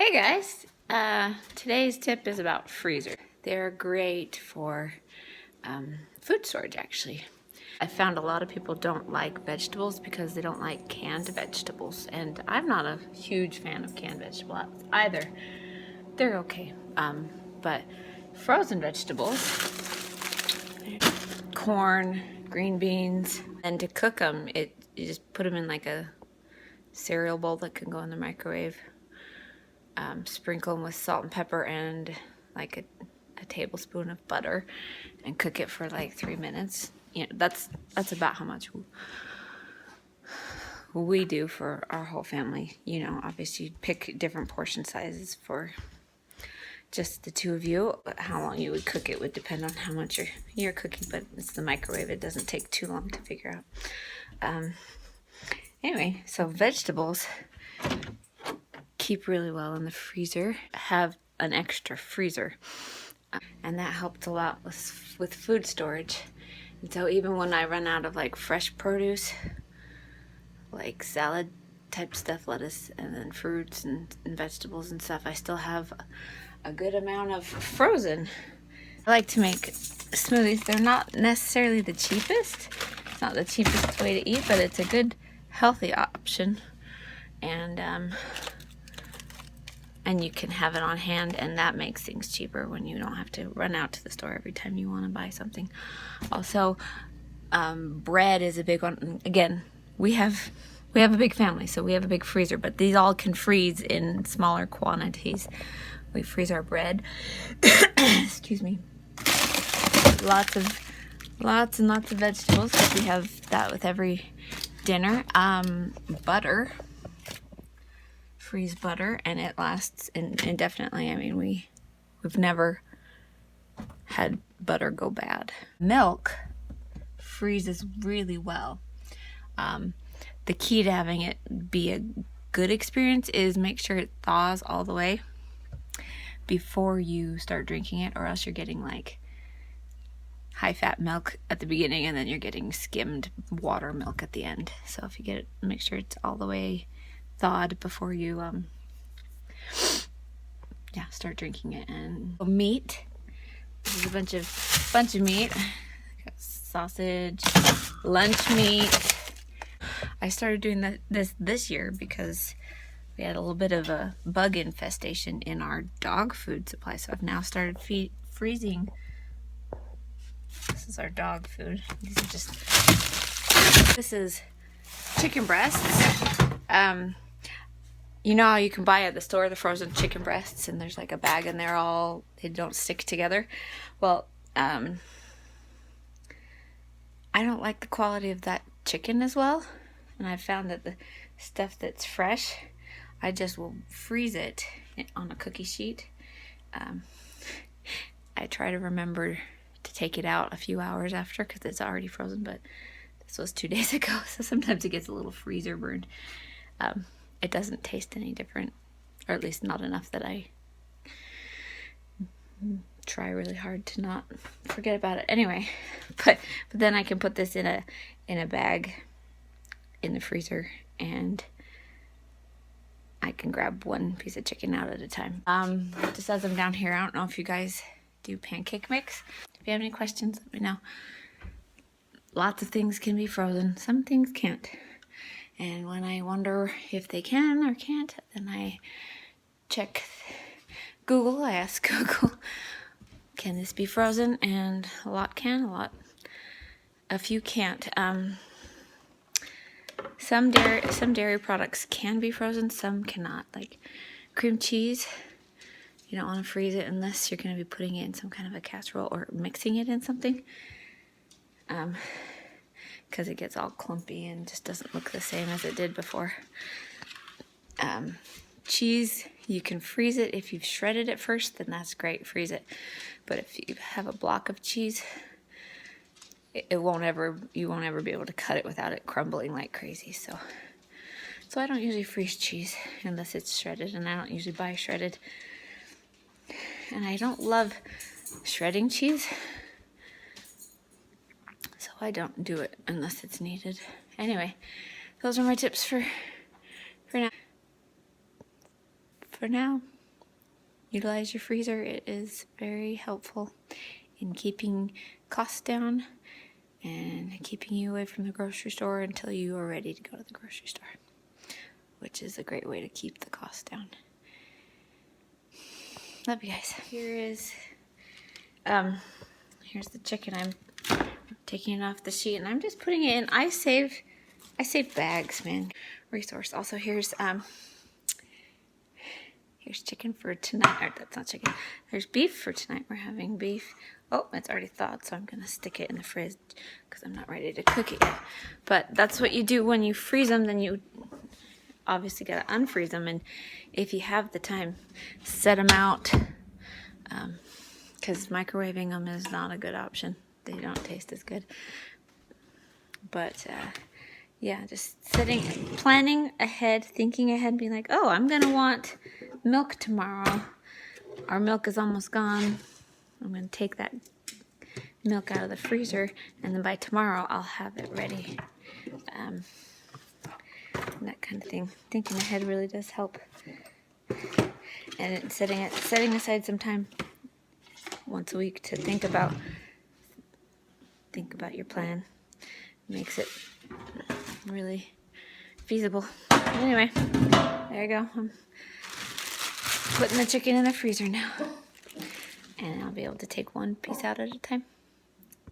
Hey guys, today's tip is about freezer. They're great for food storage actually. I found a lot of people don't like vegetables because they don't like canned vegetables, and I'm not a huge fan of canned vegetables either. They're okay, but frozen vegetables, corn, green beans, and to cook them, you just put them in like a cereal bowl that can go in the microwave. Sprinkle them with salt and pepper and like a tablespoon of butter, and cook it for like 3 minutes. You know, that's about how much we do for our whole family. You know, obviously you'd pick different portion sizes for just the two of you. How long you would cook it would depend on how much you're cooking, but it's the microwave. It doesn't take too long to figure out. Anyway, so vegetables keep really well in the freezer. Have an extra freezer, and that helped a lot with food storage. And so even when I run out of like fresh produce, like salad type stuff, lettuce and then fruits and vegetables and stuff, I still have a good amount of frozen. I like to make smoothies. They're not necessarily the cheapest. It's not the cheapest way to eat, but it's a good healthy option. And you can have it on hand, and that makes things cheaper when you don't have to run out to the store every time you want to buy something. Also, bread is a big one. Again, we have a big family, so we have a big freezer, but these all can freeze in smaller quantities. We freeze our bread. Excuse me. Lots and lots of vegetables. We have that with every dinner. Butter. Freeze butter, and it lasts indefinitely. I mean, we've never had butter go bad. Milk freezes really well. The key to having it be a good experience is make sure it thaws all the way before you start drinking it, or else you're getting like high fat milk at the beginning and then you're getting skimmed water milk at the end. So if you get it, make sure it's all the way thawed before you start drinking it. And meat, this is a bunch of meat. Sausage, lunch meat. I started doing this year because we had a little bit of a bug infestation in our dog food supply, so I've now started freezing. This is our dog food. This is chicken breasts. You know how you can buy at the store the frozen chicken breasts, and there's like a bag and they don't stick together? Well, I don't like the quality of that chicken as well, and I've found that the stuff that's fresh, I just will freeze it on a cookie sheet. I try to remember to take it out a few hours after because it's already frozen, but this was 2 days ago, so sometimes it gets a little freezer burned. It doesn't taste any different, or at least not enough that I try really hard to not forget about it. Anyway, but then I can put this in a bag in the freezer, and I can grab one piece of chicken out at a time. Just as I'm down here, I don't know if you guys do pancake mix. If you have any questions, let me know. Lots of things can be frozen. Some things can't. And when I wonder if they can or can't, then I check Google. I ask Google, can this be frozen? And a lot can, a few can't. Some dairy products can be frozen, some cannot. Like cream cheese, you don't want to freeze it unless you're going to be putting it in some kind of a casserole or mixing it in something. Because it gets all clumpy and just doesn't look the same as it did before. Cheese, you can freeze it. If you've shredded it first, then that's great, freeze it. But if you have a block of cheese, you won't ever be able to cut it without it crumbling like crazy. So I don't usually freeze cheese unless it's shredded, and I don't usually buy shredded. And I don't love shredding cheese, so I don't do it unless it's needed. Anyway, those are my tips for now. utilize your freezer. It is very helpful in keeping costs down and keeping you away from the grocery store until you are ready to go to the grocery store, which is a great way to keep the costs down. Love you guys. Here's the chicken. I'm taking it off the sheet and I'm just putting it in. I save bags, man. Resource. Also, here's chicken for tonight. Or that's not chicken. There's beef for tonight. We're having beef. Oh, it's already thawed, so I'm gonna stick it in the fridge because I'm not ready to cook it yet. But that's what you do when you freeze them. Then you obviously gotta unfreeze them, and if you have the time, set them out. Because microwaving them is not a good option. They don't taste as good. But yeah, just planning ahead, thinking ahead, being like, oh, I'm gonna want milk tomorrow. Our milk is almost gone. I'm gonna take that milk out of the freezer, and then by tomorrow I'll have it ready. That kind of thing. Thinking ahead really does help. And setting aside some time once a week to think about your plan makes it really feasible. Anyway, there you go. I'm putting the chicken in the freezer now, and I'll be able to take one piece out at a time.